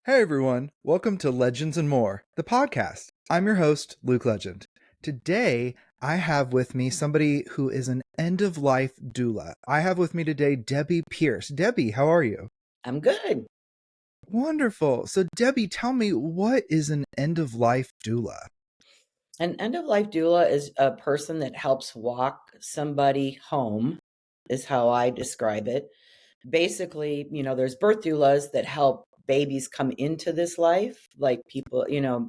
Hey everyone, welcome to Legends and More, the podcast. I'm your host, Luke Legend. Today, I have with me somebody who is an end-of-life doula. I have with me today Debbie Pierce. Debbie, how are you? I'm good. Wonderful. So Debbie, tell me, what is an end-of-life doula? An end of life doula is a person that helps walk somebody home, is how I describe it. Basically, there's birth doulas that help babies come into this life, like people,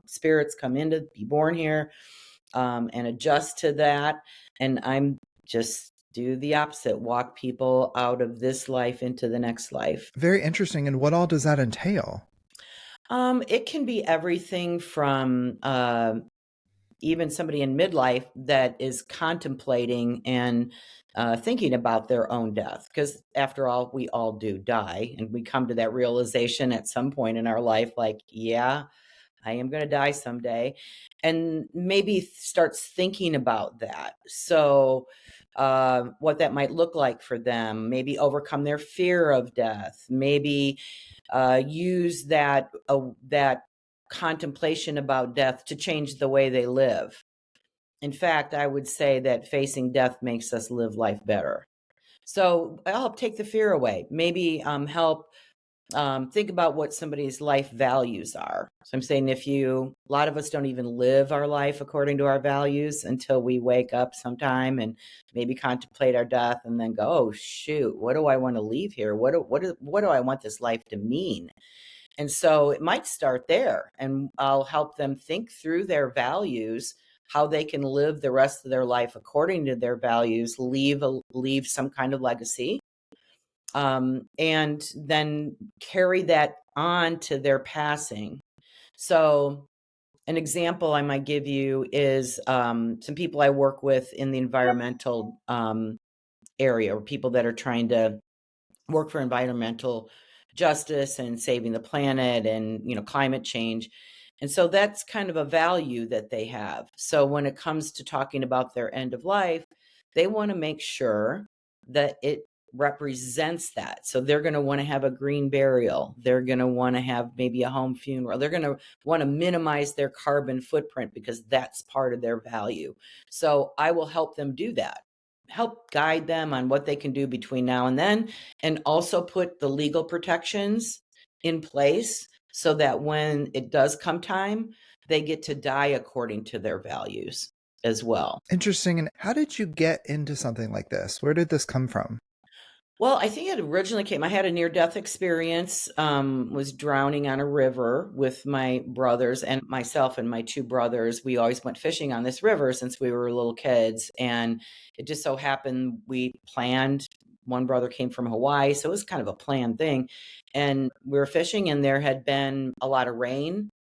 spirits come in to be born here, and adjust to that. And I'm just do the opposite, walk people out of this life into the next life. Very interesting. And what all does that entail? It can be everything from even somebody in midlife that is contemplating and thinking about their own death. Because after all, we all do die. And we come to that realization at some point in our life, like, yeah, I am going to die someday. And maybe starts thinking about that. So, what that might look like for them, maybe overcome their fear of death, maybe use that contemplation about death to change the way they live. In fact, I would say that facing death makes us live life better. So I'll help take the fear away. Maybe help think about what somebody's life values are. So I'm saying a lot of us don't even live our life according to our values until we wake up sometime and maybe contemplate our death and then go, oh shoot, what do I want to leave here? What do I want this life to mean? And so it might start there, and I'll help them think through their values, how they can live the rest of their life according to their values, leave some kind of legacy, and then carry that on to their passing. So an example I might give you is some people I work with in the environmental area, or people that are trying to work for environmental justice and saving the planet and climate change. And so that's kind of a value that they have. So when it comes to talking about their end of life, they want to make sure that it represents that. So they're going to want to have a green burial. They're going to want to have maybe a home funeral. They're going to want to minimize their carbon footprint because that's part of their value. So I will help them do that, help guide them on what they can do between now and then, and also put the legal protections in place so that when it does come time, they get to die according to their values as well. Interesting. And how did you get into something like this? Where did this come from? Well, I think it originally I had a near-death experience, was drowning on a river with my brothers and myself and my two brothers. We always went fishing on this river since we were little kids. And it just so happened we planned. One brother came from Hawaii, so it was kind of a planned thing. And we were fishing, and there had been a lot of rain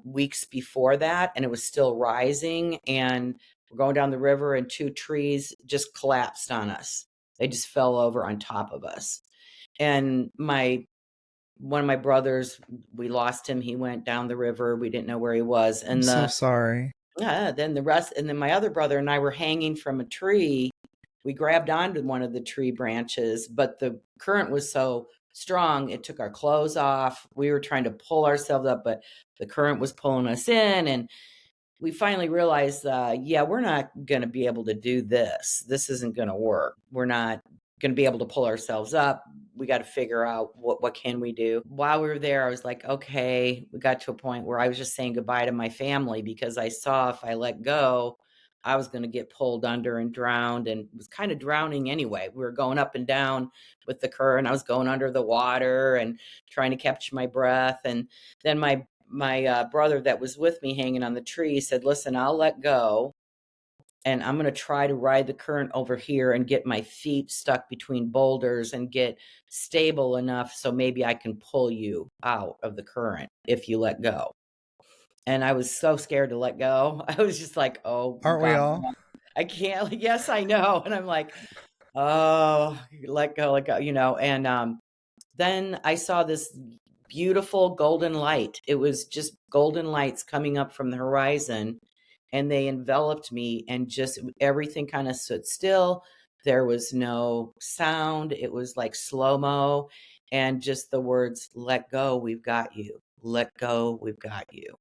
weeks before that, and it was still rising. And we're going down the river, and two trees just collapsed on us. They just fell over on top of us. And one of my brothers, we lost him. He went down the river. We didn't know where he was. I'm And so sorry. then my other brother and I were hanging from a tree. We grabbed onto one of the tree branches, but the current was so strong, it took our clothes off. We were trying to pull ourselves up, but the current was pulling us in. And we finally realized, yeah, we're not going to be able to do this. This isn't going to work. We're not going to be able to pull ourselves up. We got to figure out what can we do. While we were there, I was like, okay, we got to a point where I was just saying goodbye to my family because I saw if I let go, I was going to get pulled under and drowned, and was kind of drowning anyway. We were going up and down with the current. I was going under the water and trying to catch my breath. And then my brother that was with me hanging on the tree said, listen, I'll let go, and I'm going to try to ride the current over here and get my feet stuck between boulders and get stable enough so maybe I can pull you out of the current if you let go. And I was so scared to let go. I was just like, oh Aren't we God, all? I can't. Yes, I know. And I'm like, oh, let go, And then I saw this beautiful golden light. It was just golden lights coming up from the horizon, and they enveloped me, and just everything kind of stood still. There was no sound. It was like slow-mo. and just the words, let go, we've got you. Let go, we've got you.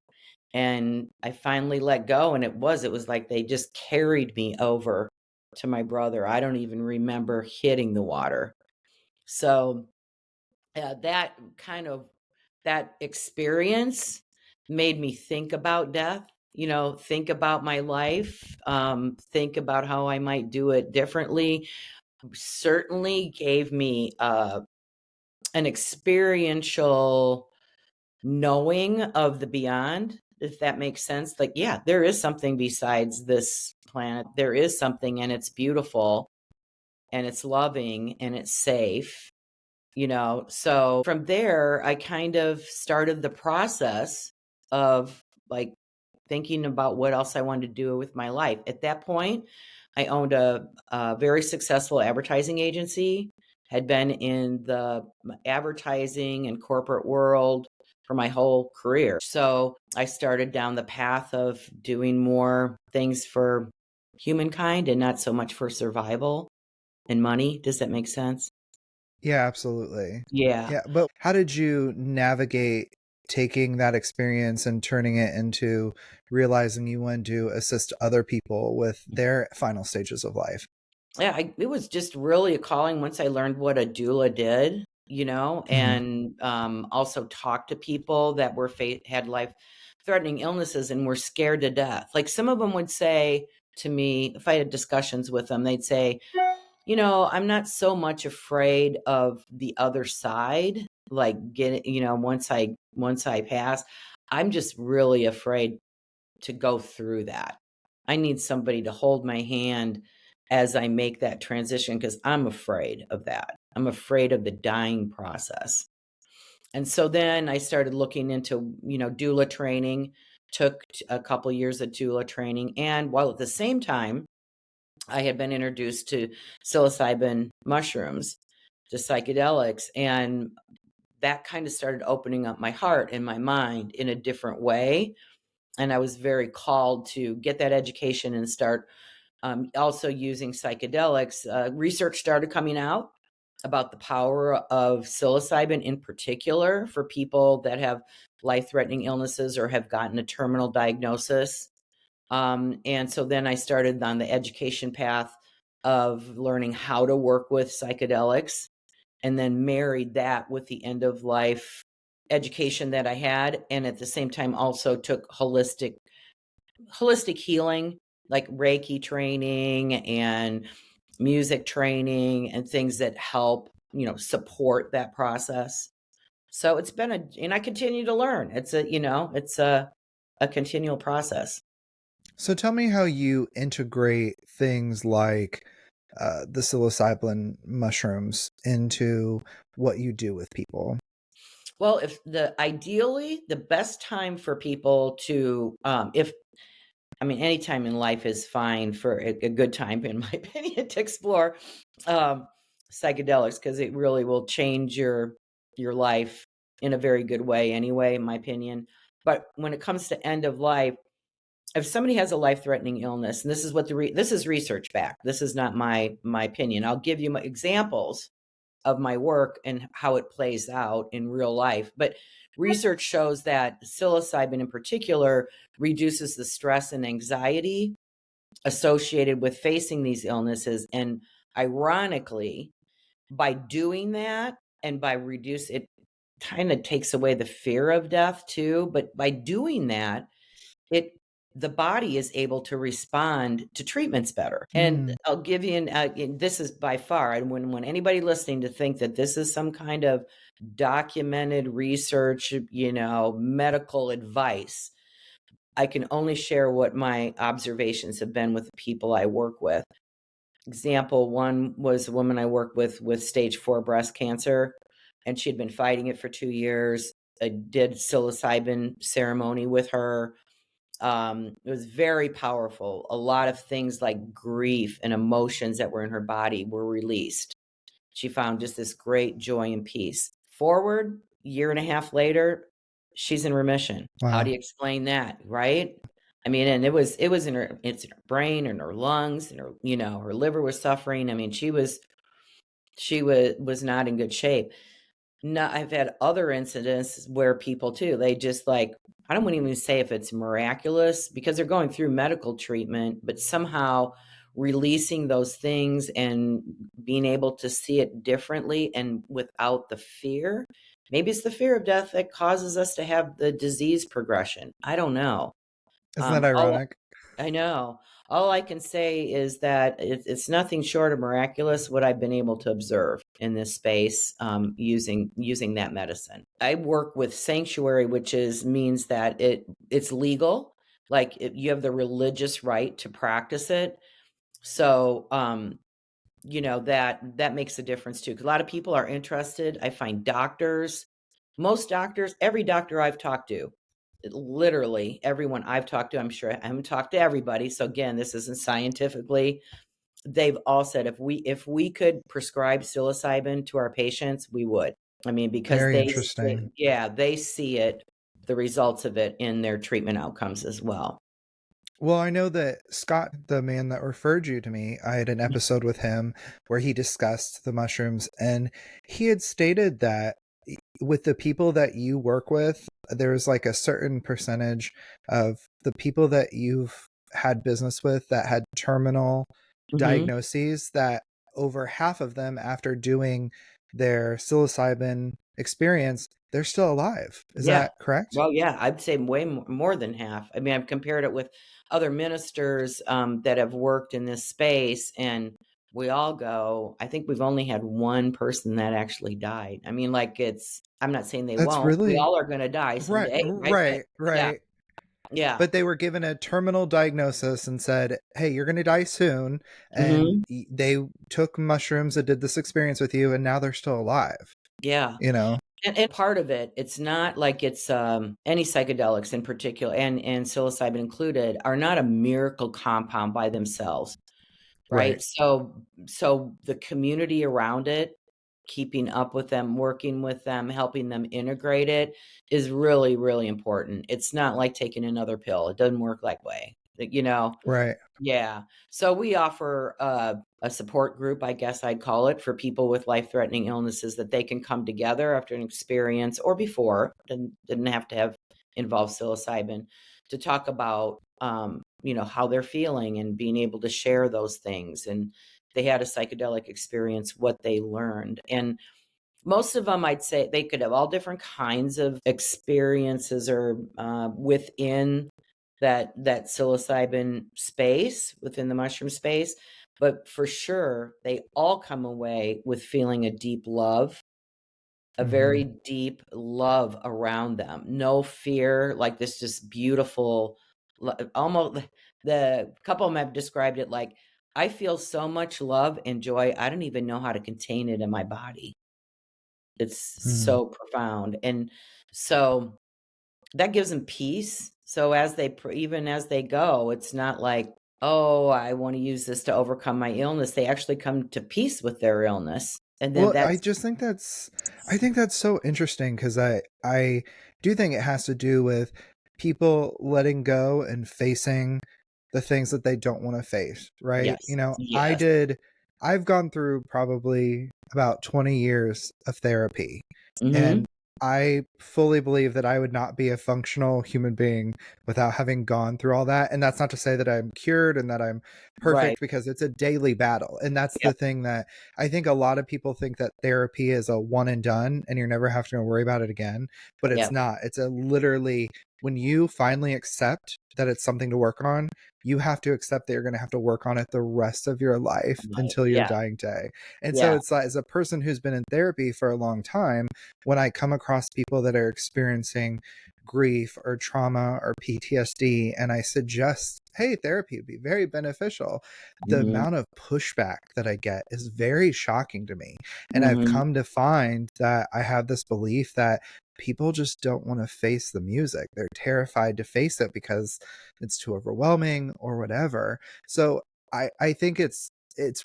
And I finally let go, and it was like they just carried me over to my brother. I don't even remember hitting the water. So that kind of that experience made me think about death, think about my life, think about how I might do it differently. Certainly gave me an experiential knowing of the beyond, if that makes sense. Like, yeah, there is something besides this planet. There is something, and it's beautiful, and it's loving, and it's safe. So from there, I kind of started the process of like thinking about what else I wanted to do with my life. At that point, I owned a very successful advertising agency, had been in the advertising and corporate world for my whole career. So I started down the path of doing more things for humankind and not so much for survival and money. Does that make sense? Yeah, absolutely. Yeah. Yeah, but how did you navigate taking that experience and turning it into realizing you want to assist other people with their final stages of life? Yeah, it was just really a calling once I learned what a doula did, Mhm. and also talked to people that had life-threatening illnesses and were scared to death. Like some of them would say to me, if I had discussions with them, they'd say, I'm not so much afraid of the other side, like getting, once I pass, I'm just really afraid to go through that. I need somebody to hold my hand as I make that transition because I'm afraid of that. I'm afraid of the dying process. And so then I started looking into, doula training, took a couple years of doula training. And while at the same time, I had been introduced to psilocybin mushrooms, to psychedelics. And that kind of started opening up my heart and my mind in a different way, and I was very called to get that education and start also using psychedelics. Research started coming out about the power of psilocybin in particular for people that have life-threatening illnesses or have gotten a terminal diagnosis. And so then I started on the education path of learning how to work with psychedelics, and then married that with the end of life education that I had, and at the same time also took holistic healing, like Reiki training and music training and things that help, support that process. So it's been and I continue to learn. It's a continual process. So tell me how you integrate things like the psilocybin mushrooms into what you do with people. Well, if ideally the best time for people to, if I mean, any time in life is fine for a good time, in my opinion, to explore um, psychedelics because it really will change your life in a very good way, anyway, in my opinion. But when it comes to end of life, if somebody has a life threatening illness, and this is what this is research back. This is not my opinion. I'll give you my examples of my work and how it plays out in real life. But research shows that psilocybin in particular reduces the stress and anxiety associated with facing these illnesses. And ironically, by doing that and by reduce it kind of takes away the fear of death too. But by doing that, it the body is able to respond to treatments better. And Mm. I'll give you this is by far, and when anybody listening to think that this is some kind of documented research, medical advice, I can only share what my observations have been with the people I work with. Example one was a woman I worked with stage 4 breast cancer, and she had been fighting it for 2 years. I did psilocybin ceremony with her. It was very powerful. A lot of things like grief and emotions that were in her body were released. She found just this great joy and peace. Forward, year and a half later, she's in remission. How do Wow. you explain that, right? I mean, and it's in her brain and her lungs and her liver was suffering. I mean, she was not in good shape. No, I've had other incidents where people too, they just like, I don't want to even say if it's miraculous because they're going through medical treatment, but somehow releasing those things and being able to see it differently and without the fear. Maybe it's the fear of death that causes us to have the disease progression. I don't know. Isn't that All ironic? I know. All I can say is that it's nothing short of miraculous what I've been able to observe in this space using that medicine. I work with sanctuary, which is means that it's legal, like you have the religious right to practice it. So that makes a difference too. 'Cause a lot of people are interested. I find doctors, most doctors, every doctor I've talked to, literally everyone I've talked to, I'm sure I haven't talked to everybody. So again, this isn't scientifically. They've all said if we could prescribe psilocybin to our patients, we would. I mean, because Very interesting. they see it, the results of it in their treatment outcomes as well. Well, I know that Scott, the man that referred you to me, I had an episode with him where he discussed the mushrooms, and he had stated that with the people that you work with, there's like a certain percentage of the people that you've had business with that had terminal Hmm. diagnoses, that over half of them, after doing their psilocybin experience, they're still alive. Is Yeah. that correct? Well, yeah, I'd say way more than half. I mean, I've compared it with other ministers that have worked in this space, and we all go, I think we've only had one person that actually died. I mean, like I'm not saying they That's won't. We really all are going to die right, someday, right? But right, yeah, right. yeah. But they were given a terminal diagnosis and said, "Hey, you're going to die soon." And Hmm. they took mushrooms that did this experience with you, and now they're still alive. Yeah. You know, And part of it, it's not like it's any psychedelics in particular, and psilocybin included, are not a miracle compound by themselves. right, Right? So the community around it, keeping up with them, working with them, helping them integrate it is really, really important. It's not like taking another pill. It doesn't work that way. right. Yeah. So we offer a support group, I guess I'd call it, for people with life-threatening illnesses that they can come together after an experience or before, didn't have to have involve psilocybin, to talk about how they're feeling and being able to share those things. And they had a psychedelic experience, what they learned. And most of them, I'd say they could have all different kinds of experiences or within that psilocybin space, within the mushroom space. But for sure, they all come away with feeling a deep love, a Hmm. very deep love around them. No fear, like this just beautiful, almost the couple of them have described it like, I feel so much love and joy. I don't even know how to contain it in my body. It's Hmm. so profound, and so that gives them peace. So as even as they go, it's not like, "Oh, I wanna use this to overcome my illness." They actually come to peace with their illness, and then Well, I that's just think I think that's so interesting because I do think it has to do with people letting go and facing the things that they don't want to face, right? You yes, know, yes. I've gone through probably about 20 years of therapy, Mhm. and I fully believe that I would not be a functional human being without having gone through all that. And that's not to say that I'm cured and that I'm Right. perfect, because it's a daily battle. And that's the Yep, thing that I think a lot of people think, that therapy is a one and done and you're never having to worry about it again, but it's yep. not. It's a literally, when you finally accept that it's something to work on, you have to accept that you're going to have to work on it the rest of your life Right. until your Yeah, dying day. And so yeah. it's like, as a person who's been in therapy for a long time, when I come across people that are experiencing grief or trauma or PTSD, and I suggest, hey, therapy would be very beneficial, the Mhm, amount of pushback that I get is very shocking to me. And I've mhm. come to find that I have this belief that people just don't want to face the music. They're terrified to face it because it's too overwhelming or whatever. So I think it's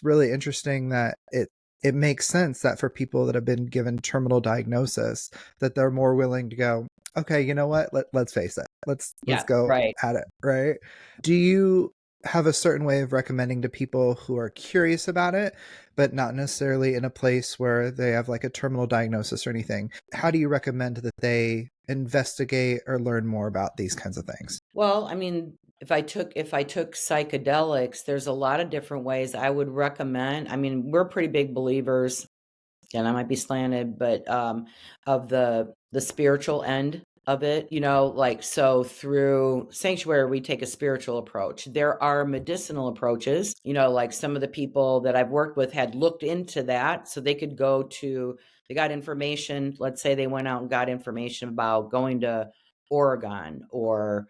really interesting that it makes sense that for people that have been given terminal diagnosis, that they're more willing to go, okay, you know what? Let's face it. Let's Yeah, go right. at it, right? Do you have a certain way of recommending to people who are curious about it, but not necessarily in a place where they have like a terminal diagnosis or anything. How do you recommend that they investigate or learn more about these kinds of things? Well, I mean, if I took psychedelics, there's a lot of different ways I would recommend. I mean, we're pretty big believers, and I might be slanted, but of the spiritual end of it, like so through sanctuary we take a spiritual approach. There are medicinal approaches, like some of the people that I've worked with had looked into that so they could they got information, let's say they went out and got information about going to Oregon or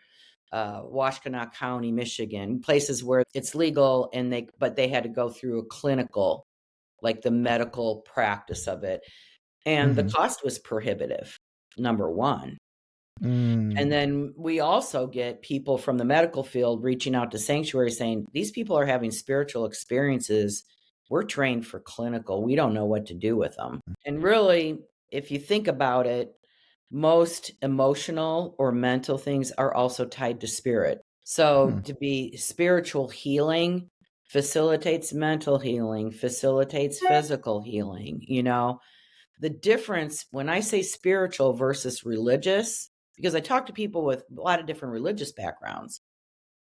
Washtenaw County, Michigan, places where it's legal but they had to go through a clinical, like the medical practice of it. And the Mm-hmm. cost was prohibitive, number one. And Mm. then we also get people from the medical field reaching out to sanctuary saying, these people are having spiritual experiences. We're trained for clinical. We don't know what to do with them. And really, if you think about it, most emotional or mental things are also tied to spirit. So Hmm. to be spiritual healing facilitates mental healing, facilitates physical healing, The difference when I say spiritual versus religious, because I talk to people with a lot of different religious backgrounds,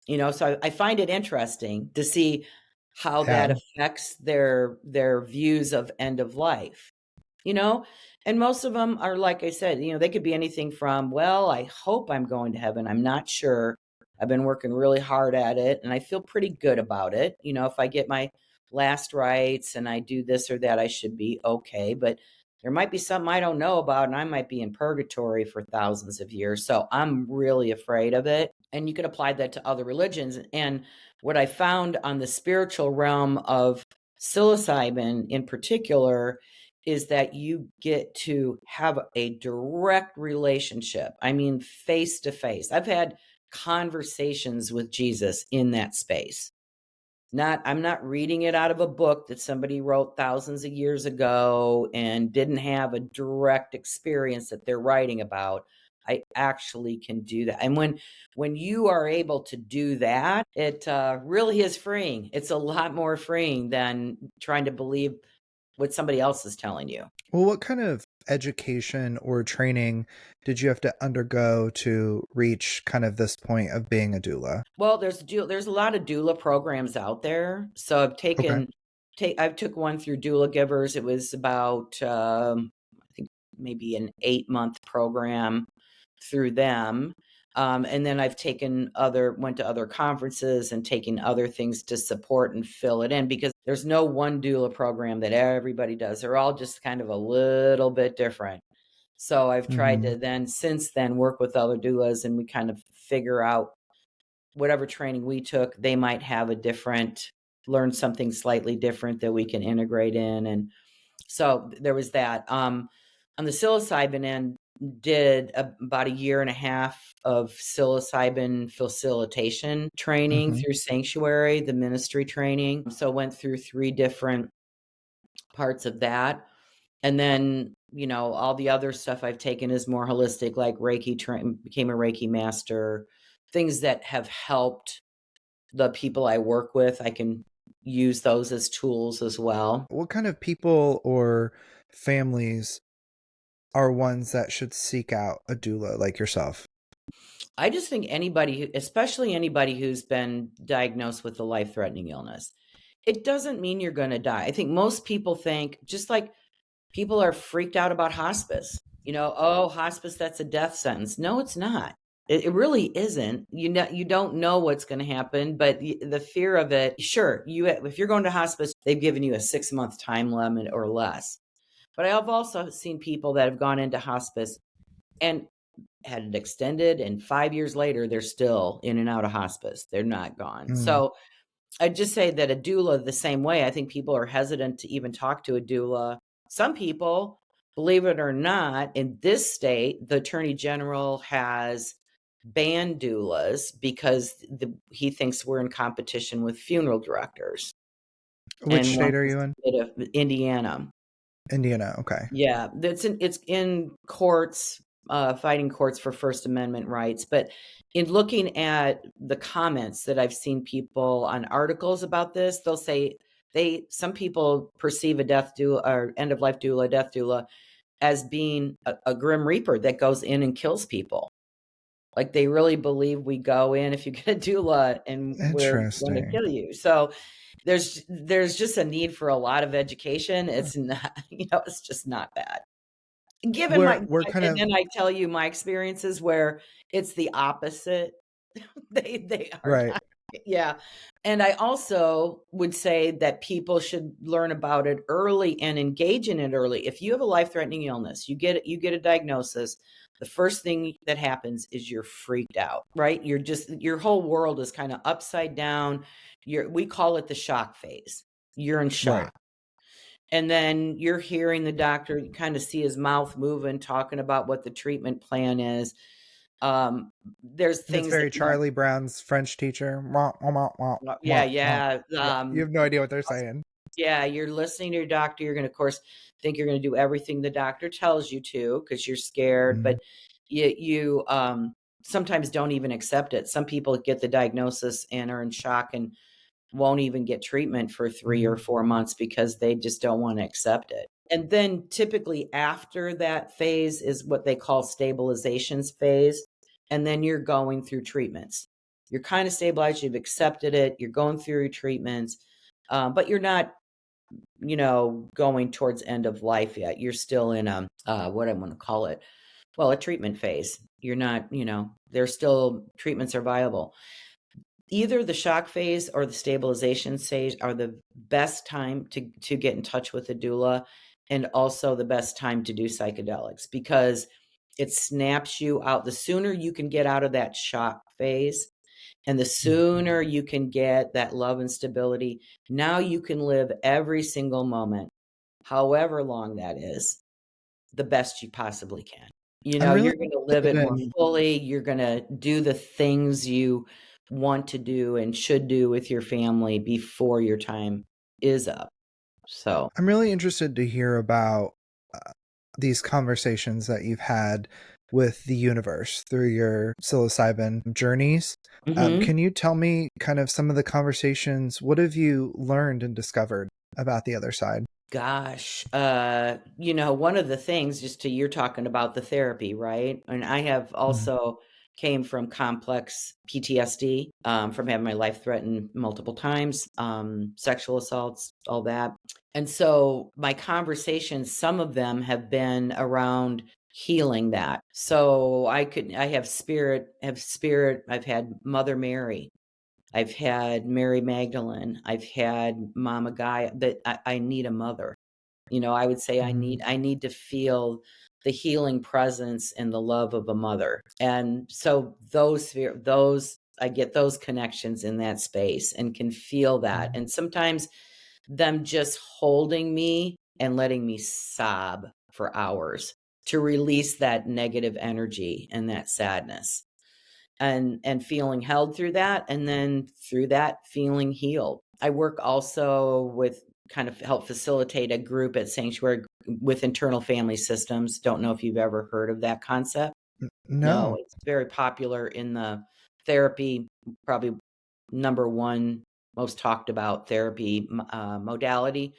so I find it interesting to see how that Yeah. affects their views of end of life you know? And most of them are, like I said, they could be anything from, well, I hope I'm going to heaven. I'm not sure. I've been working really hard at it and I feel pretty good about it. If I get my last rites and I do this or that, I should be okay. But there might be something I don't know about and I might be in purgatory for thousands of years. So I'm really afraid of it. And you could apply that to other religions. And what I found on the spiritual realm of psilocybin in particular is that you get to have a direct relationship. I mean, face to face. I've had conversations with Jesus in that space. I'm not reading it out of a book that somebody wrote thousands of years ago and didn't have a direct experience that they're writing about. I actually can do that. And when you are able to do that, it really is freeing. It's a lot more freeing than trying to believe what somebody else is telling you. Well, what kind of education or training did you have to undergo to reach kind of this point of being a doula? Well, there's a lot of doula programs out there. So Okay. I've took one through Doula Givers. It was about I think maybe an 8-month program through them. And then I've went to other conferences and taken other things to support and fill it in because there's no one doula program that everybody does. They're all just kind of a little bit different. So I've tried Mm-hmm. to since then work with other doulas and we kind of figure out whatever training we took, they might have learn something slightly different that we can integrate in. And so there was that. On the psilocybin end, did about a year and a half of psilocybin facilitation training Mm-hmm. through Sanctuary, the ministry training. So went through 3 different parts of that. And then, all the other stuff I've taken is more holistic, like became a Reiki master, things that have helped the people I work with. I can use those as tools as well. What kind of people or families are ones that should seek out a doula like yourself? I just think especially anybody who's been diagnosed with a life-threatening illness, it doesn't mean you're going to die. I think most people think, just like people are freaked out about hospice. Oh, hospice, that's a death sentence. No, it's not. It really isn't. You don't know what's going to happen, but the fear of it, sure, if you're going to hospice, they've given you a 6-month time limit or less. But I've also seen people that have gone into hospice and had it extended, and 5 years later, they're still in and out of hospice. They're not gone. Mm. So I'd just say that a doula, the same way, I think people are hesitant to even talk to a doula. Some people, believe it or not, in this state, the attorney general has banned doulas because he thinks we're in competition with funeral directors Which and state wants are the you in? state of Indiana. Indiana. Okay. Yeah, it's in courts. fighting courts for First Amendment rights. But in looking at the comments that I've seen people on articles about this, they'll say some people perceive a death doula or end of life doula, death doula, as being a grim reaper that goes in and kills people. Like they really believe we go in if you get a doula and we're going to Interesting. kill you. So there's just a need for a lot of education. It's not, it's just not bad. Given We're kind and of then I tell you my experiences where it's the opposite. They are right. not, yeah. And I also would say that people should learn about it early and engage in it early. If you have a life-threatening illness, you get a diagnosis, the first thing that happens is you're freaked out, right? Your whole world is kind of upside down. We call it the shock phase. You're in Right. shock. And then you're hearing the doctor, you kind of see his mouth moving, talking about what the treatment plan is. There's And it's things that very Charlie Brown's French teacher. Wah, wah, wah, wah, yeah, wah, wah. yeah. Yeah, you have no idea what they're saying. Yeah, you're listening to your doctor. You're going to, of course, think you're going to do everything the doctor tells you to because you're scared, Mhm. but you sometimes don't even accept it. Some people get the diagnosis and are in shock and won't even get treatment for 3 or Mhm. 4 months because they just don't want to accept it. And then typically after that phase is what they call stabilizations phase. And then you're going through treatments. You're kind of stabilized, you've accepted it, you're going through your treatments, but you're not, going towards end of life yet. You're still in what I want to call it. Well, a treatment phase. You're not, there's still treatments are viable. Either the shock phase or the stabilization stage are the best time to get in touch with a doula, and also the best time to do psychedelics because it snaps you out. The sooner you can get out of that shock phase and the Mhm. sooner you can get that love and stability, now you can live every single moment, however long that is, the best you possibly can. I'm really You're gonna live it interested more in fully, you're gonna do the things you want to do and should do with your family before your time is up. So I'm really interested to hear about uh, these conversations that you've had with the universe through your psilocybin journeys. mhm. Can you tell me kind of some of the conversations? What have you learned and discovered about the other side? Gosh, one of the things just to you're talking about the therapy, right? And I have Mhm. also came from complex PTSD, from having my life threatened multiple times, sexual assaults, all that. And so my conversations, some of them have been around healing that. So I have spirit, I've had Mother Mary, I've had Mary Magdalene, I've had Mama Gaia, that I need a mother. I would say Mhm. I need to feel the healing presence and the love of a mother. And so those I get those connections in that space and can feel that. Mhm. And sometimes them just holding me and letting me sob for hours to release that negative energy and that sadness and feeling held through that, and then through that feeling healed. I work also with kind of help facilitate a group at Sanctuary with internal family systems. Don't know if you've ever heard of that concept. No, No. it's very popular in the therapy, probably number one most talked about therapy modality.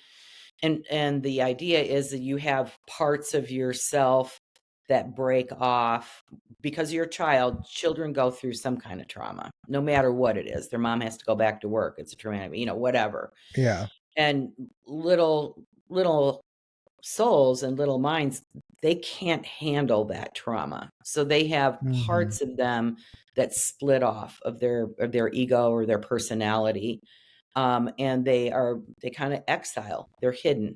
And the idea is that you have parts of yourself that break off because you're a child. Children go through some kind of trauma, no matter what it is. Their mom has to go back to work. It's a traumatic, whatever. Yeah. And little souls and little minds, they can't handle that trauma. So they have Mhm. parts of them that split off of their ego or their personality. And they kind of exile. They're hidden.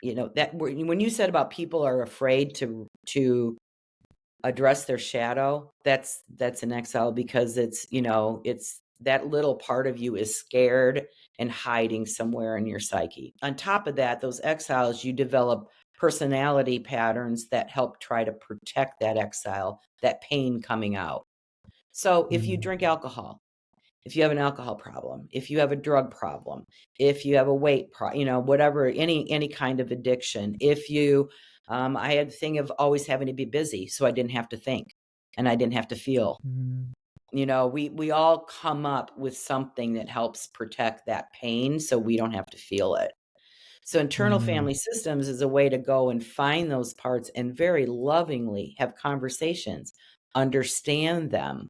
That when you said about people are afraid to address their shadow, that's an exile because it's that little part of you is scared and hiding somewhere in your psyche. On top of that, those exiles, you develop personality patterns that help try to protect that exile, that pain coming out. So if you Mhm. drink alcohol, if you have an alcohol problem, if you have a drug problem, if you have a weight whatever, any kind of addiction, if you I had the thing of always having to be busy so I didn't have to think and I didn't have to feel. Mm, We all come up with something that helps protect that pain so we don't have to feel it. So internal mm, family systems is a way to go and find those parts and very lovingly have conversations, understand them,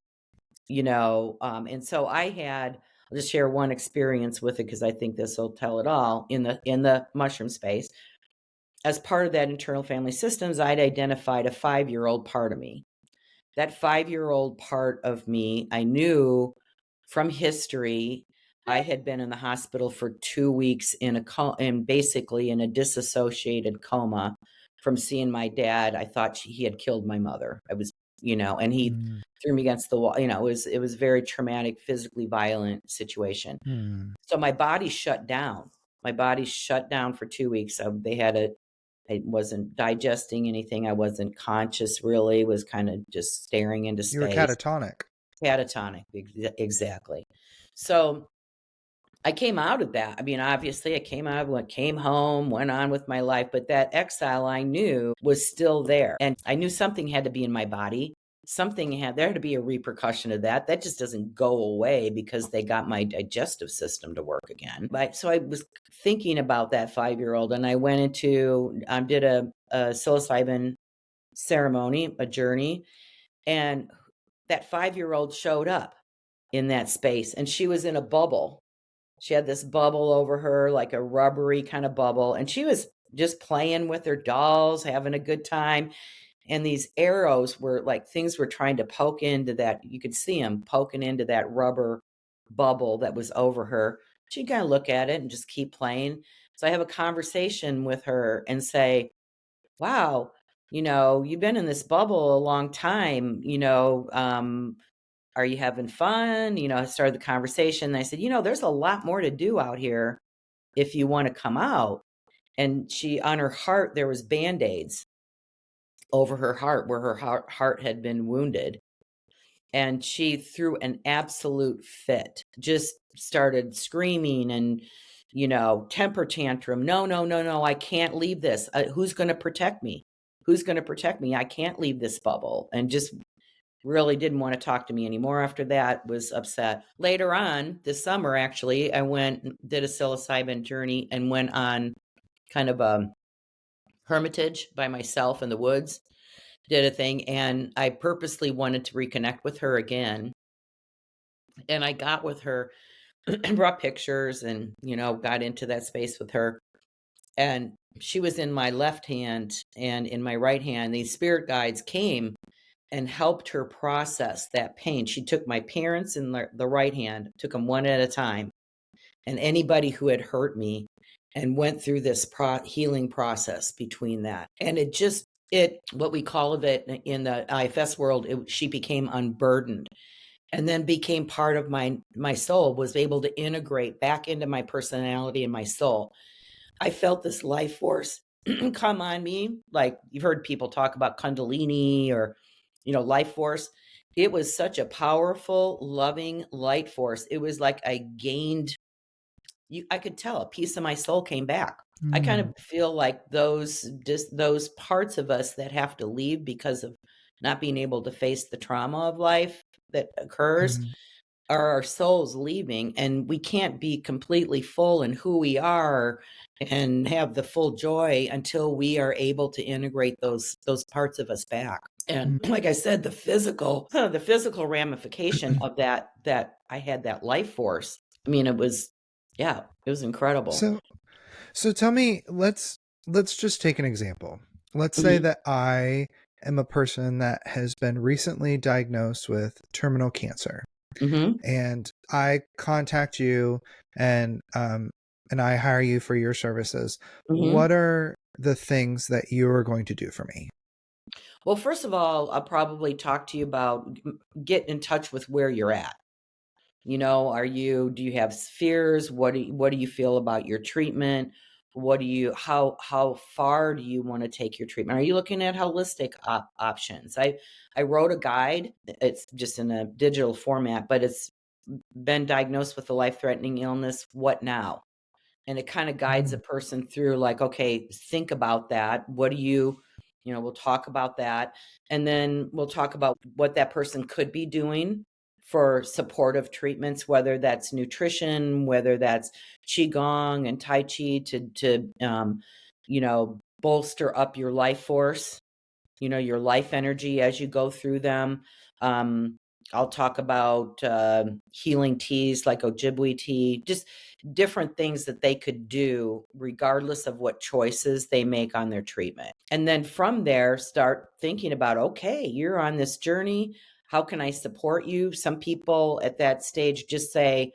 and so I'll just share one experience with it because I think this will tell it all in the mushroom space. As part of that internal family systems, I'd identified a 5-year-old part of me. That 5-year-old part of me, I knew from history. I had been in the hospital for 2 weeks and basically in a disassociated coma from seeing my dad. I thought he had killed my mother. I was, and he mm, threw me against the wall. It was a very traumatic, physically violent situation. mm. So my body shut down. My body shut down for 2 weeks. I wasn't digesting anything. I wasn't conscious really, was kind of just staring into You were space. catatonic. Catatonic, exactly. So I came out of that. I mean, obviously, I came home, went on with my life, but that exile I knew was still there. And I knew something had to be in my body. There had to be a repercussion of that. That just doesn't go away because they got my digestive system to work again. But so I was thinking about that 5-year-old and I went did a psilocybin ceremony, a journey, and that 5-year-old showed up in that space and she was in a bubble. She had this bubble over her, like a rubbery kind of bubble, and she was just playing with her dolls, having a good time. And these arrows were like things were trying to poke into that. You could see them poking into that rubber bubble that was over her. She'd kind of look at it and just keep playing. So I have a conversation with her and say, wow, you've been in this bubble a long time, are you having fun? I started the conversation. And I said, there's a lot more to do out here if you want to come out. And on her heart, there was Band-Aids over her heart where her heart had been wounded. And she threw an absolute fit, just started screaming and, temper tantrum. No, no, no, no, I can't leave this. Who's going to protect me? Who's going to protect me? I can't leave this bubble. And just really didn't want to talk to me anymore after that, was upset. Later on this summer, actually, I went and did a psilocybin journey and went on kind of a hermitage by myself in the woods, did a thing, and I purposely wanted to reconnect with her again. And I got with her and brought pictures and, got into that space with her. And she was in my left hand and in my right hand. These spirit guides came and helped her process that pain. She took my parents in the right hand, took them one at a time, and anybody who had hurt me, and went through this healing process between that. And what we call it in the IFS world, she became unburdened and then became part of my soul, was able to integrate back into my personality and my soul. I felt this life force come on me. Like you've heard people talk about Kundalini or, life force. It was such a powerful, loving light force. It was like I could tell a piece of my soul came back. I kind Mm, of feel like those parts of us that have to leave because of not being able to face the trauma of life that occurs mm, are our souls leaving, and we can't be completely full in who we are and have the full joy until we are able to integrate those parts of us back. And mm. like I said, the physical ramification of that I had that life force. I mean, it was incredible. So, so tell me, let's just take an example. Let's say Hmm. that I am a person that has been recently diagnosed with terminal cancer, Hmm. and I contact you and and I hire you for your services. Hmm. What are the things that you are going to do for me? Well, first of all, I'll probably talk to you about get in touch with where you're at. Do you have fears? What do you feel about your treatment? How far do you want to take your treatment? Are you looking at holistic options? I wrote a guide. It's just in a digital format, but it's been diagnosed with a life-threatening illness. What now? And it kind of guides a Mm, person through like, okay, think about that. We'll talk about that. And then we'll talk about what that person could be doing for supportive treatments, whether that's nutrition, whether that's Qigong and Tai Chi to bolster up your life force, your life energy as you go through them. I'll talk about healing teas like Ojibwe tea, just different things that they could do regardless of what choices they make on their treatment. And then from there, start thinking about, okay, you're on this journey. How can I support you? Some people at that stage just say,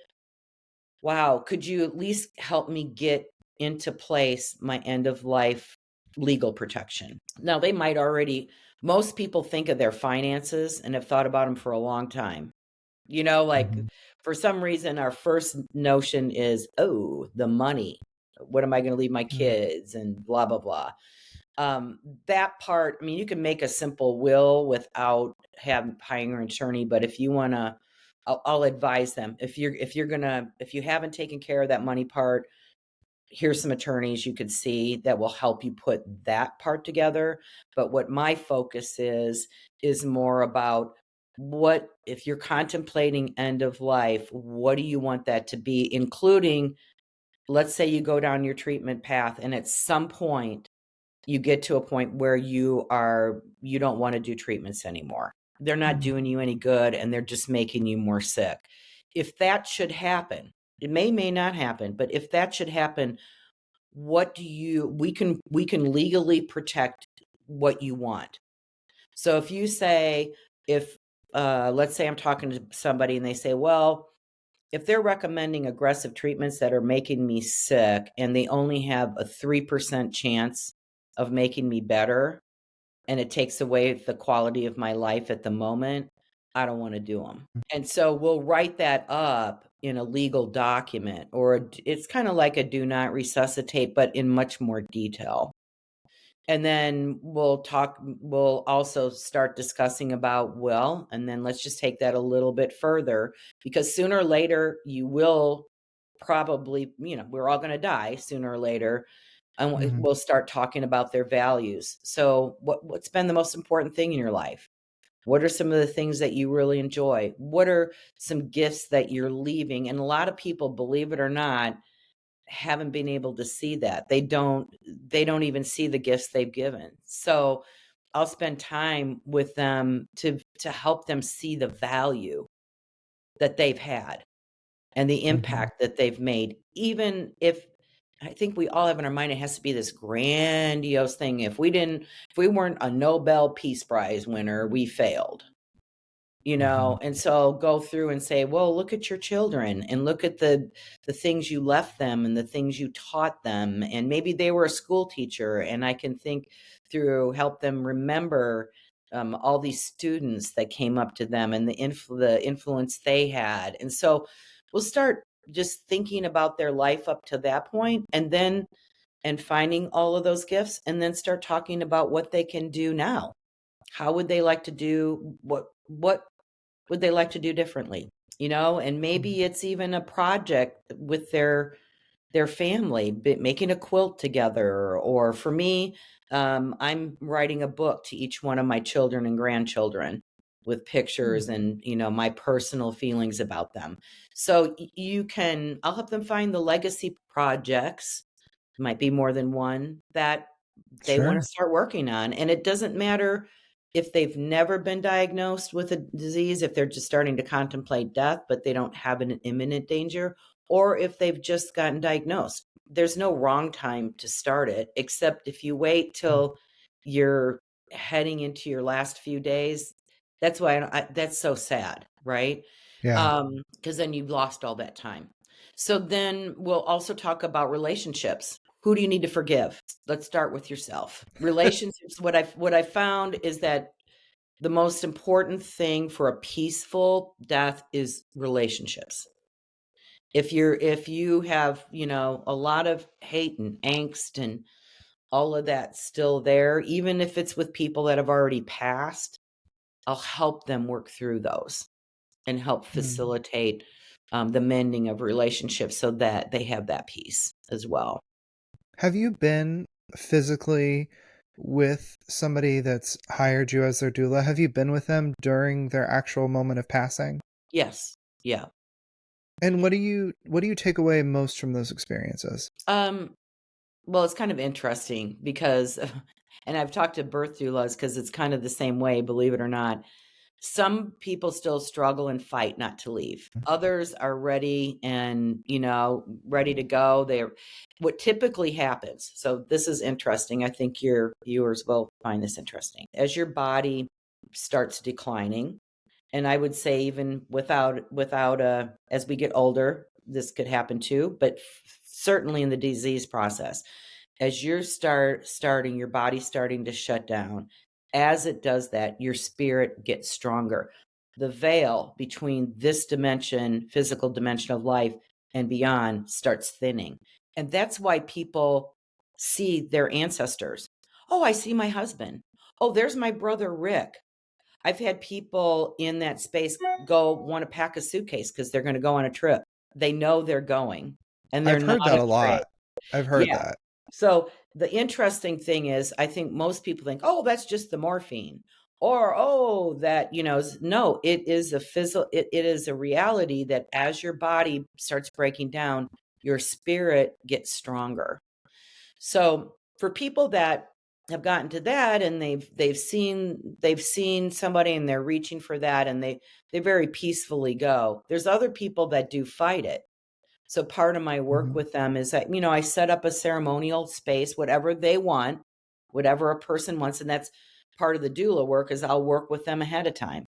wow, could you at least help me get into place my end of life legal protection? Now, they might already, most people think of their finances and have thought about them for a long time. Like Mhm. for some reason, our first notion is, oh, the money. What am I going to leave my Mm. kids and blah, blah, blah. That part, I mean, you can make a simple will without hiring an attorney, but if you want to, I'll advise them if you haven't taken care of that money part, here's some attorneys you could see that will help you put that part together. But what my focus is more about what, if you're contemplating end of life, what do you want that to be, including, let's say you go down your treatment path and at some point you get to a point where you don't want to do treatments anymore. They're not Mhm. doing you any good and they're just making you more sick. If that should happen, it may not happen, but if that should happen, we can legally protect what you want. So if you say, if let's say I'm talking to somebody and they say, well, if they're recommending aggressive treatments that are making me sick and they only have a 3% chance of making me better and it takes away the quality of my life at the moment, I don't want to do them. And so we'll write that up in a legal document, or it's kind of like a do not resuscitate, but in much more detail. And then we'll also start discussing about, well, and then let's just take that a little bit further, because sooner or later you will probably, we're all going to die sooner or later. And Mhm. we'll start talking about their values. So what's been the most important thing in your life? What are some of the things that you really enjoy? What are some gifts that you're leaving? And a lot of people, believe it or not, haven't been able to see that. They don't even see the gifts they've given. So I'll spend time with them to help them see the value that they've had and the Mhm. impact that they've made. Even if, I think we all have in our mind, it has to be this grandiose thing. If we weren't a Nobel Peace Prize winner, we failed. Mhm. And so I'll go through and say, well, look at your children and look at the things you left them and the things you taught them. And maybe they were a school teacher, and I can think through, help them remember all these students that came up to them and the influence they had. And so we'll start just thinking about their life up to that point, and finding all of those gifts, and then start talking about what they can do now. How would they like to do, what would they like to do differently? And Mhm. maybe it's even a project with their family, making a quilt together. Or for me, I'm writing a book to each one of my children and grandchildren with pictures and my personal feelings about them. So I'll help them find the legacy projects, might be more than one, that they want to Sure. start working on. And it doesn't matter if they've never been diagnosed with a disease, if they're just starting to contemplate death, but they don't have an imminent danger, or if they've just gotten diagnosed. There's no wrong time to start it, except if you wait Mm. till you're heading into your last few days. That's why that's so sad, right? Yeah. Because then you've lost all that time. So then we'll also talk about relationships. Who do you need to forgive? Let's start with yourself. Relationships, what I found is that the most important thing for a peaceful death is relationships. If you have, a lot of hate and angst and all of that still there, even if it's with people that have already passed, I'll help them work through those and help Mm. facilitate the mending of relationships so that they have that peace as well. Have you been physically with somebody that's hired you as their doula? Have you been with them during their actual moment of passing? Yes. Yeah. And what do you take away most from those experiences? Um, well, it's kind of interesting because and I've talked to birth doulas because it's kind of the same way, believe it or not. Some people still struggle and fight not to leave. Others are ready and, ready to go. They're what typically happens. So this is interesting. I think your viewers will find this interesting. As your body starts declining, and I would say even without as we get older, this could happen too, but certainly in the disease process, as you're starting your body starting to shut down, as it does that, your spirit gets stronger. The veil between this dimension, physical dimension of life, and beyond starts thinning. And that's why people see their ancestors. Oh, I see my husband. Oh, there's my brother Rick. I've had people in that space go want to pack a suitcase because they're going to go on a trip. They know they're going and they're I've heard not that a afraid. lot. I've heard Yeah. that. So the interesting thing is, I think most people think, oh, that's just the morphine. Or, oh, that, no, it is a physical, it is a reality that as your body starts breaking down, your spirit gets stronger. So for people that have gotten to that and they've seen somebody and they're reaching for that and they very peacefully go. There's other people that do fight it. So part of my work Mhm. with them is that, I set up a ceremonial space, whatever they want, whatever a person wants. And that's part of the doula work is I'll work with them ahead of time.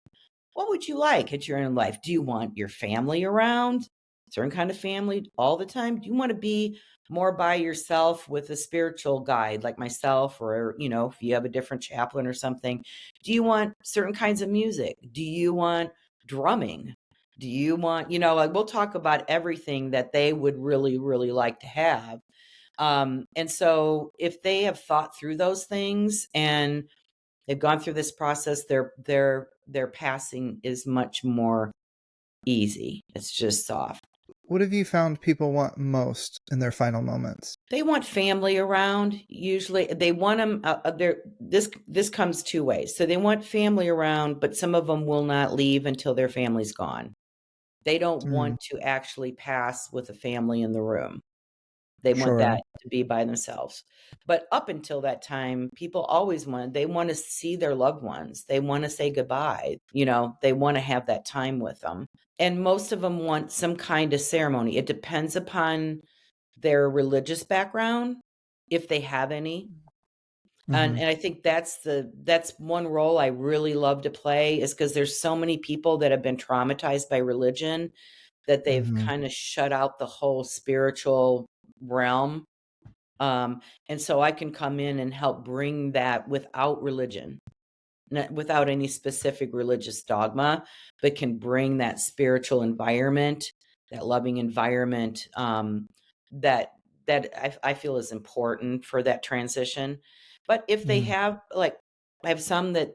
What would you like at your own life? Do you want your family around? Certain kind of family all the time? Do you want to be more by yourself with a spiritual guide like myself, or, if you have a different chaplain or something? Do you want certain kinds of music? Do you want drumming? Do you want, like we'll talk about everything that they would really, really like to have. And so if they have thought through those things and they've gone through this process, their passing is much more easy. It's just soft. What have you found people want most in their final moments? They want family around. Usually, they want them. This comes two ways. So they want family around, but some of them will not leave until their family's gone. They don't Mm, want to actually pass with a family in the room. They want sure. that to be by themselves. But up until that time, people always they want to see their loved ones. They want to say goodbye. They want to have that time with them. And most of them want some kind of ceremony. It depends upon their religious background, if they have any. And, Mhm, and I think that's one role I really love to play is because there's so many people that have been traumatized by religion that they've mhm. kind of shut out the whole spiritual realm. And so I can come in and help bring that without religion, without any specific religious dogma, but can bring that spiritual environment, that loving environment, that I feel is important for that transition. But if they Mm. have like I have some that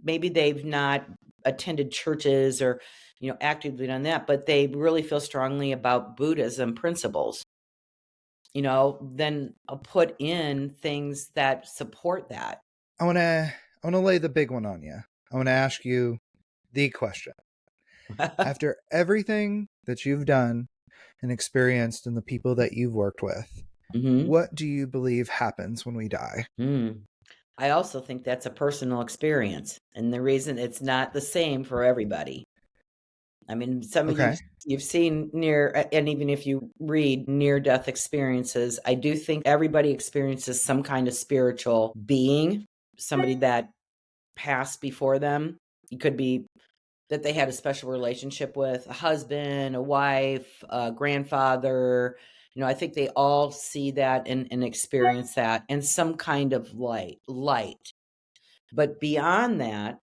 maybe they've not attended churches or actively done that, but they really feel strongly about Buddhism principles, then I'll put in things that support that. I wanna lay the big one on you. I wanna ask you the question. After everything that you've done and experienced and the people that you've worked with, Mhm. what do you believe happens when we die? Mm. I also think that's a personal experience, and the reason it's not the same for everybody. I mean, some of Okay. you've seen and even if you read near-death experiences, I do think everybody experiences some kind of spiritual being, somebody that passed before them. It could be that they had a special relationship with, a husband, a wife, a grandfather. I think they all see that and experience that in some kind of light. But beyond that,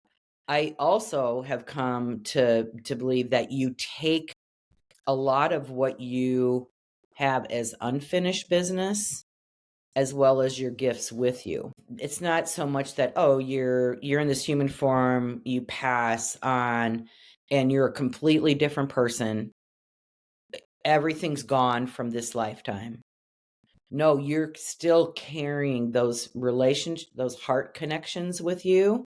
I also have come to believe that you take a lot of what you have as unfinished business as well as your gifts with you. It's not so much that, oh, you're in this human form, you pass on and you're a completely different person. Everything's gone from this lifetime. No, you're still carrying those those heart connections with you.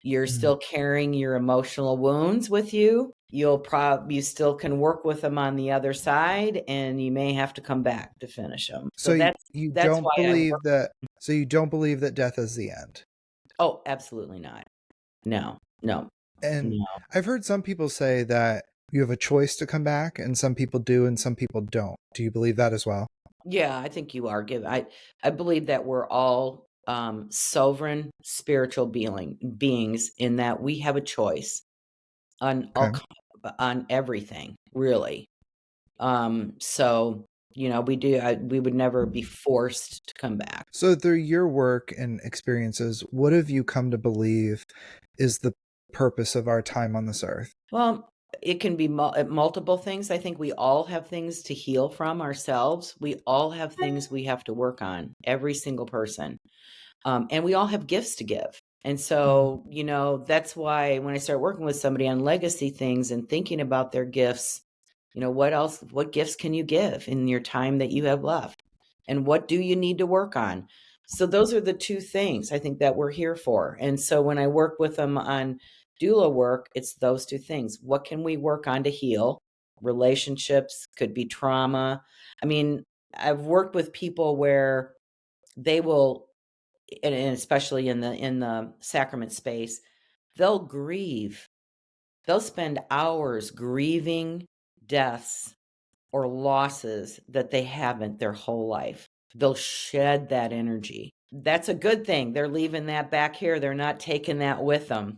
You're Mm. still carrying your emotional wounds with you. You still can work with them on the other side, and you may have to come back to finish them. So So you that's don't why I work. believe that so you don't believe that death is the end. Oh, absolutely not. No, no, And no. I've heard some people say that you have a choice to come back and some people do and some people don't. Do you believe that as well? Yeah, I think you are given. I believe that we're all sovereign spiritual beings in that we have a choice on Okay. on everything, really. So we do. We would never be forced to come back. So through your work and experiences, what have you come to believe is the purpose of our time on this earth? Well, it can be multiple things. I think we all have things to heal from ourselves. We all have things we have to work on. Every single person. And we all have gifts to give. And Mm. so, that's why when I start working with somebody on legacy things and thinking about their gifts, what gifts can you give in your time that you have left? And what do you need to work on? So those are the two things I think that we're here for. And so when I work with them on doula work, it's those two things. What can we work on to heal? Relationships, could be trauma. I mean, I've worked with people where they will, and especially in the sacrament space, they'll grieve. They'll spend hours grieving deaths or losses that they haven't their whole life. They'll shed that energy. That's a good thing. They're leaving that back here. They're not taking that with them.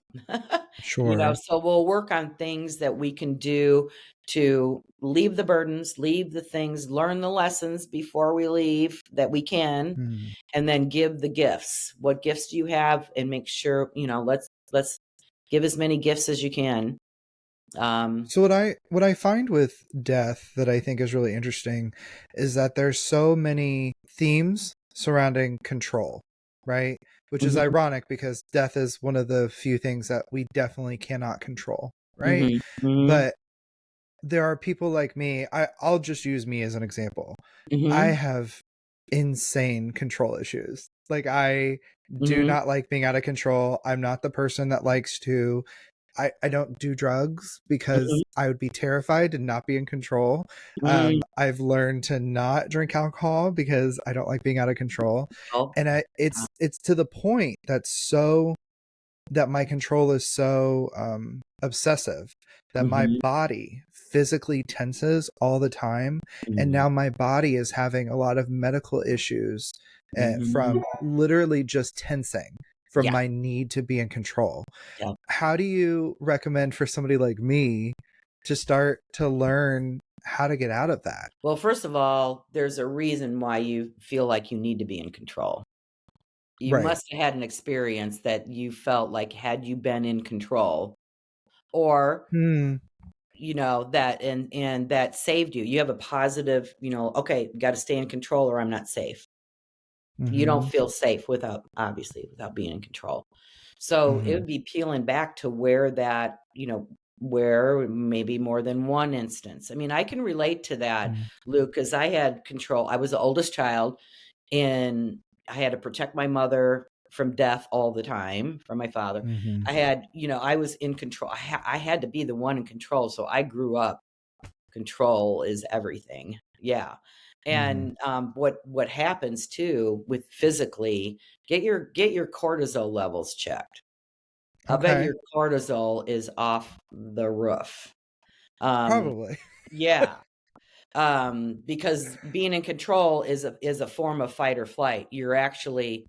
Sure. So we'll work on things that we can do to leave the burdens, leave the things, learn the lessons before we leave that we can, Mm. and then give the gifts. What gifts do you have? And make sure, let's give as many gifts as you can. Um, So what I find with death that I think is really interesting is that there's so many themes surrounding control, right? Which is mhm, ironic because death is one of the few things that we definitely cannot control, right? mhm, mhm, But there are people like me. I'll just use me as an example. I mhm, have insane control issues. Like I do mhm, not like being out of control. I'm not the person that likes to I don't do drugs because mhm, I would be terrified to not be in control. mhm. I've learned to not drink alcohol because I don't like being out of control. Oh, And it's to the point that my control is so obsessive that my mhm, body physically tenses all the time. And mhm, now my body is having a lot of medical issues mhm. from literally just tensing from Yeah, my need to be in control. yeah. How do you recommend for somebody like me to start to learn how to get out of that? Well, first of all, there's a reason why you feel like you need to be in control. You Right. must have had an experience that you felt like had you been in control, or Hmm. that and that saved you. You have a positive, okay, got to stay in control or I'm not safe. You don't Mm-hmm. feel safe without being in control. So it Mm-hmm. would be peeling back to where that, where maybe more than one instance. I mean, I can relate to that, Luke, because I had control. I was the oldest child, and I had to protect my mother from death all the time from my father. Mm-hmm. I was in control. I had to be the one in control. So I grew up, control is everything. Yeah. Mm-hmm. And what happens too with physically, get your cortisol levels checked. I'll bet Okay. your cortisol is off the roof. Um, Probably. yeah. Because being in control is a form of fight or flight. You're actually,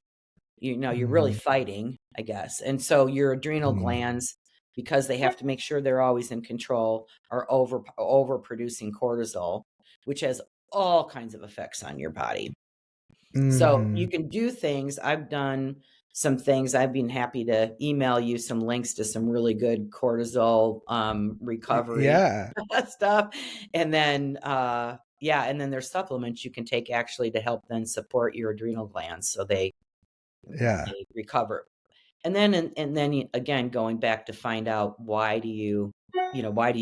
you're really Mm-hmm. fighting, I guess. And so your adrenal glands, because they have to make sure they're always in control, are overproducing cortisol, which has all kinds of effects on your body. So Mm-hmm. you can do things. I've done some things. I've been happy to email you some links to some really good cortisol recovery Yeah. stuff. And then yeah, and then there's supplements you can take actually to help then support your adrenal glands so Yeah. they recover. And then again, going back to find out, why do you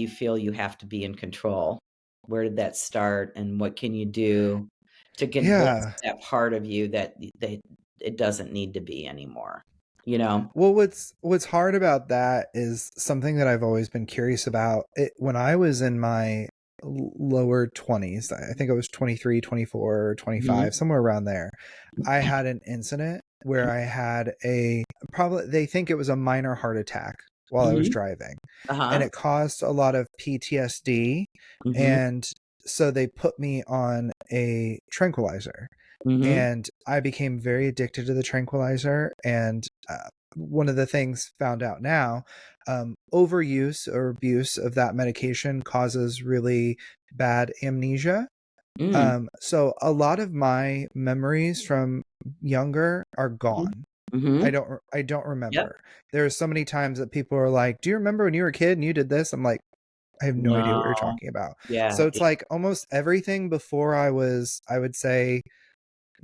feel you have to be in control? Where did that start and what can you do to convince Yeah. that part of you that it doesn't need to be anymore, you know? Well, what's hard about that is something that I've always been curious about. When I was in my lower 20s, I think I was 23, 24, Mhm. 25, somewhere around there, I had an incident where I had probably they think it was a minor heart attack while I was Mhm. driving, and Uh-huh. it caused a lot of PTSD, Mhm. and so they put me on a tranquilizer, Mhm. and I became very addicted to the tranquilizer. And one of the things found out now, overuse or abuse of that medication causes really bad amnesia. Mm. So a lot of my memories from younger are Mhm. gone. Mhm. I don't Yep. remember. There's so many times that people are like, "Do you remember when you were a kid and you did this?" I'm like, I have no idea what you're No. talking about. Yeah, So it's yeah, like almost everything before I would say,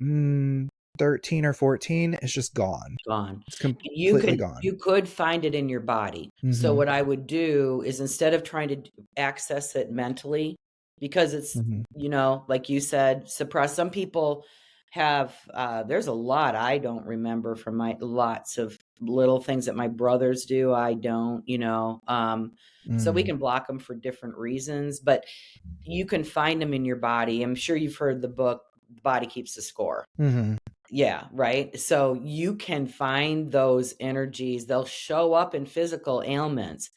mm, 13 or 14 is just gone. gone. It's You completely could gone. you could find it in your body. So Mhm, what I would do is instead of trying to access it mentally, because it's, mhm, like you said, suppress. Some people have, there's a lot I don't remember from my lots of little things that my brothers do. I don't, so we mm, can block them for different reasons, but you can find them in your body. I'm sure you've heard the book, The Body Keeps the Score. mhm, Yeah, right? So you can find those energies. They'll show up in physical ailments.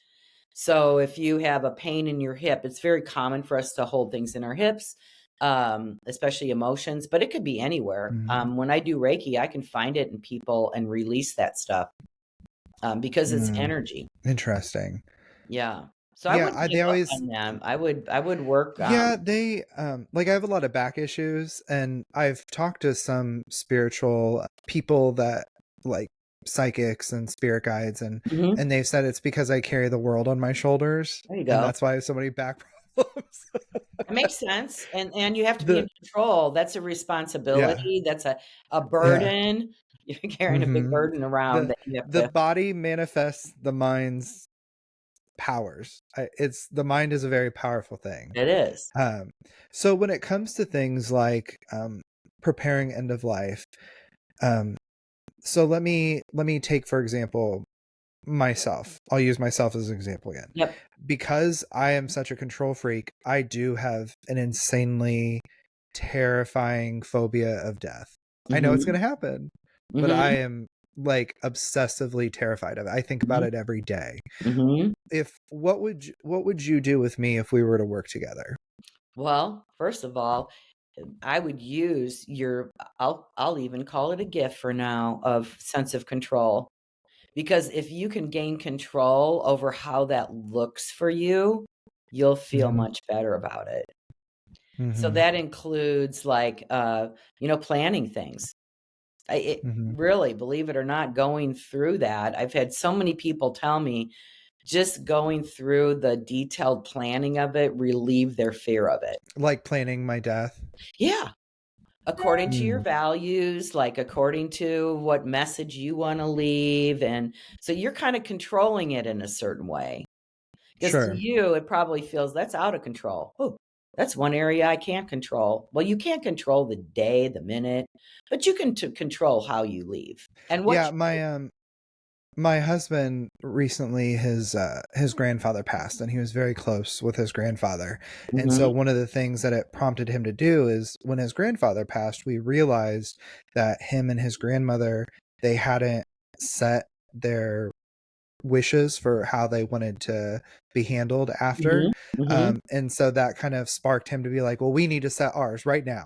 So if you have a pain in your hip, it's very common for us to hold things in our hips, especially emotions, but it could be anywhere. mhm, When I do Reiki, I can find it in people and release that stuff because it's mm. energy. Interesting. Yeah. So I Yeah, wouldn't they give up always on them. I would work. yeah, they, like, I have a lot of back issues, and I've talked to some spiritual people that, like, psychics and spirit guides, Mhm. and they've said it's because I carry the world on my shoulders, There you and go. that's why I have so many back problems. It makes sense, and you have to be in The control. That's a Yeah, responsibility, that's a yeah, burden. You're carrying a big mhm. burden around The that you have the to. body manifests the mind's powers. The mind is a very powerful thing. It is. Um, so when it comes to things like, preparing end of life, um, so let me take, for example, myself. I'll use myself as an example again. Yep. Because I am such a control freak, I do have an insanely terrifying phobia of death. I know it's Mhm. gonna happen, but I Mhm. am, like, obsessively terrified of it. I think about Mhm. it every day. Mhm. If what would you do with me if we were to work together? Well, first of all, I would use your I'll even call it a gift for now of sense of control, because if you can gain control over how that looks for you, you'll feel Mhm, much better about it. So mhm, that includes, like, planning things. mhm. Really, believe it or not, going through that, I've had so many people tell me just going through the detailed planning of it relieve their fear of it. Like planning my death? Yeah, according to your Mm, values, like, according to what message you wanna leave, and so you're kinda controlling it in a certain way. Because to sure. you, it probably feels that's out of control. Oh, that's one area I can't control. Well, you can't control the day, the minute, but you can control how you leave and what Yeah, you do. my husband recently, his grandfather passed, and he was very close with his grandfather. And so Mhm, one of the things that it prompted him to do is when his grandfather passed, we realized that him and his grandmother, they hadn't set their wishes for how they wanted to be handled after. mhm, mhm, And so that kind of sparked him to be like, well, we need to set ours right now.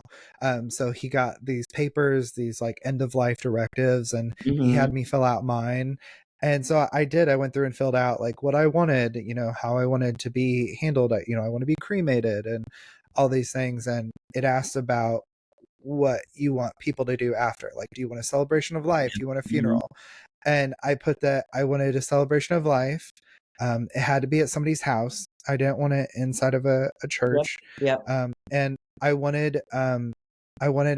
So he got these papers, these like end of life directives, and he mhm, had me fill out mine. And so I did. I went through and filled out like what I wanted, how I wanted to be handled. I want to be cremated and all these things. And it asked about what you want people to do after. Like, do you want a celebration of life? Do you want a mhm. funeral? And I put that I wanted a celebration of life. It had to be at somebody's house. I didn't want it inside of a Yep, church. yep. And I wanted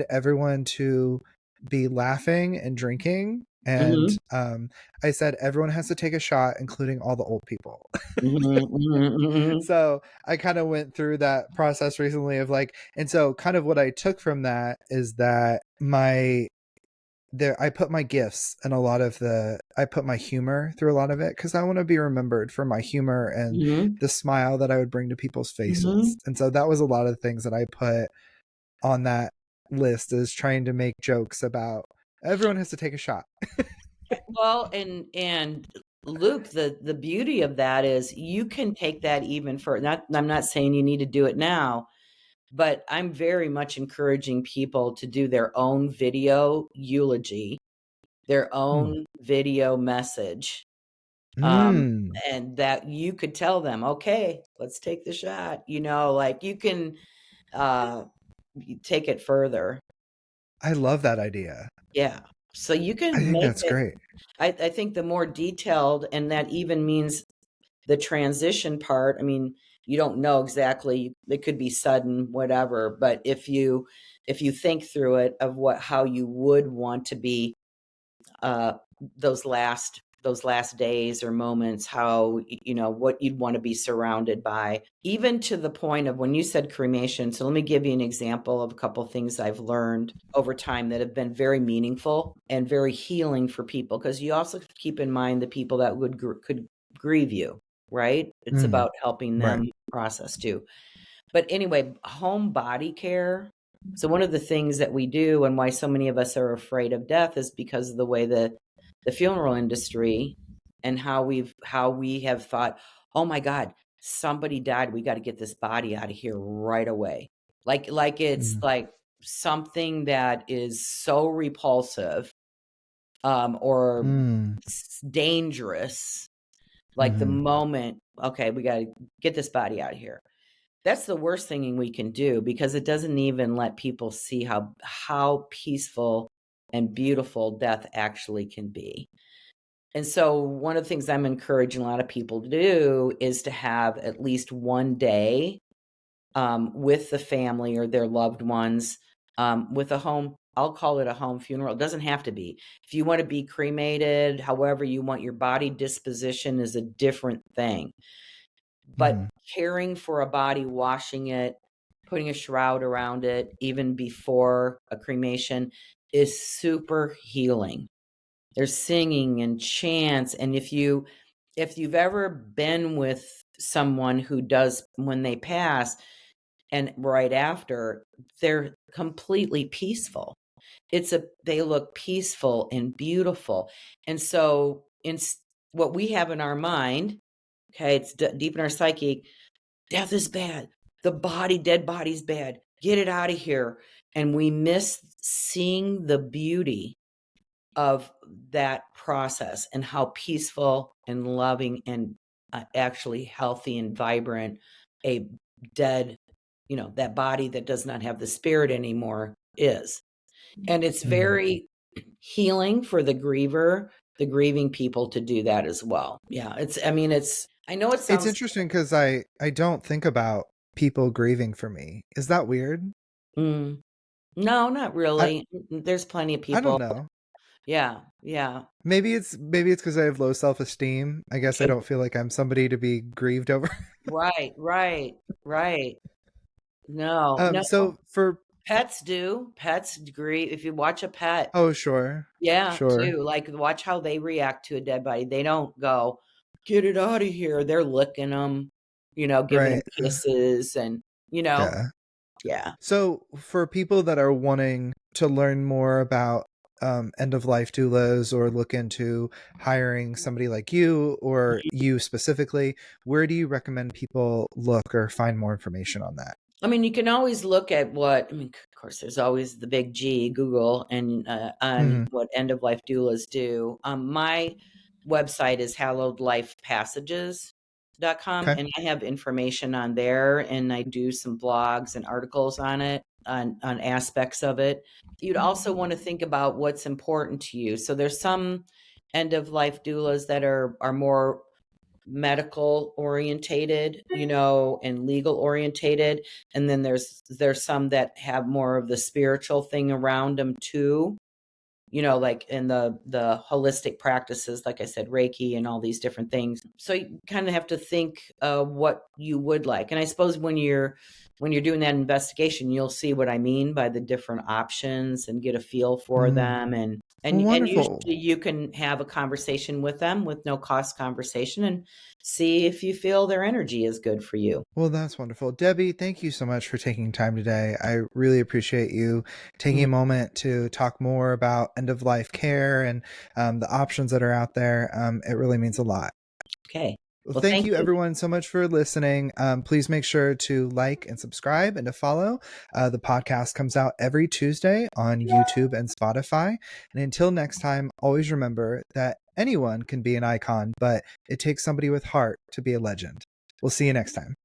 everyone to be laughing and drinking And Mhm. I said everyone has to take a shot, including all the old people. Mhm, mhm, mhm. So I kind of went through that process recently of like, and so kind of what I took from that is that I put my gifts and I put my humor through a lot of it because I want to be remembered for my humor and Mhm, the smile that I would bring to people's faces. mhm. And so that was a lot of things that I put on that list, is trying to make jokes about everyone has to take a shot. Well, and Luke, the beauty of that is you can take that even further. Not, I'm not saying you need to do it now, but I'm very much encouraging people to do their own video eulogy, their Hmm. own video message. Um, Mm, and that you could tell them, okay, let's take the shot. Like you can uh take it further. I love that idea. Yeah. So you I can think make that's it, great. I think the more detailed, and that even means the transition part. I mean, you don't know exactly, it could be sudden, whatever, but if you think through it of how you would want to be uh those last days or moments, how what you'd want to be surrounded by, even to the point of when you said cremation. So let me give you an example of a couple things I've learned over time that have been very meaningful and very healing for people, because you also have to keep in mind the people that could grieve you, right? It's Mm, about helping right. them process too. But anyway, home body care. So one of the things that we do, and why so many of us are afraid of death, is because of the way the funeral industry, and how we have thought, oh my God, somebody died, we got to get this body out of here right away. Like it's Mm, like something that is so repulsive, or mm, dangerous. Like the mhm, moment, okay, we got to get this body out of here. That's the worst thing we can do, because it doesn't even let people see how peaceful and beautiful death actually can be. And so one of the things I'm encouraging a lot of people to do is to have at least one day, with the family or their loved ones, with a home. I'll call it a home funeral. It doesn't have to be. If you want to be cremated, however you want your body disposition is a different thing. But mhm. caring for a body, washing it, putting a shroud around it, even before a cremation, is super healing. There's singing and chants. And if you've ever been with someone who does, when they pass and right after, they're completely peaceful. They look peaceful and beautiful. And so what we have in our mind, okay, it's deep in our psyche, death is bad. Dead body's bad. Get it out of here. And we miss seeing the beauty of that process, and how peaceful and loving and actually healthy and vibrant a dead, that body that does not have the spirit anymore is. And it's Mhm. very healing for the grieving people to do that as well. Yeah. I know it It's sounds, interesting because I don't think about people grieving for me. Is that weird? mm, no, not I really. There's plenty of I don't people. know. Yeah. Yeah. Maybe it's because I have low self-esteem. I guess I Could, don't feel like I'm somebody to be grieved over. right, right, right. No, no. So for Pets do. Pets agree. If you watch a pet, oh sure, yeah, sure, too. Like watch how they react to a dead body. They don't go, "Get it out of here." They're licking them, giving them right, kisses, and yeah. yeah. So for people that are wanting to learn more about end of life doulas, or look into hiring somebody like you or you specifically, where do you recommend people look or find more information on that? I mean, you can always look at of course, there's always the big G, Google, and on Hmm. what end of life doulas do. My website is hallowedlifepassages.com, Okay. and I have information on there, and I do some blogs and articles on it, on aspects of it. You'd also want to think about what's important to you. So there's some end of life doulas that are more medical orientated, and legal orientated, and then there's some that have more of the spiritual thing around them too. like in the holistic practices, like I said, Reiki and all these different things. So you kind of have to think what you would like. And I suppose when you're doing that investigation, you'll see what I mean by the different options and get a feel for them. And Well, usually wonderful. you can have a conversation with them with no cost conversation and see if you feel their energy is good for you. Well, that's wonderful. Debbie, thank you so much for taking time today. I really appreciate you taking Mhm. a moment to talk more about end of life care and the options that are out there. It really means a lot. Okay. Well, Well, thank thank you you. everyone so much for listening. Please make sure to like and subscribe and to follow. The podcast comes out every Tuesday on YouTube and Spotify. And until next time, always remember that anyone can be an icon, but it takes somebody with heart to be a legend. We'll see you next time.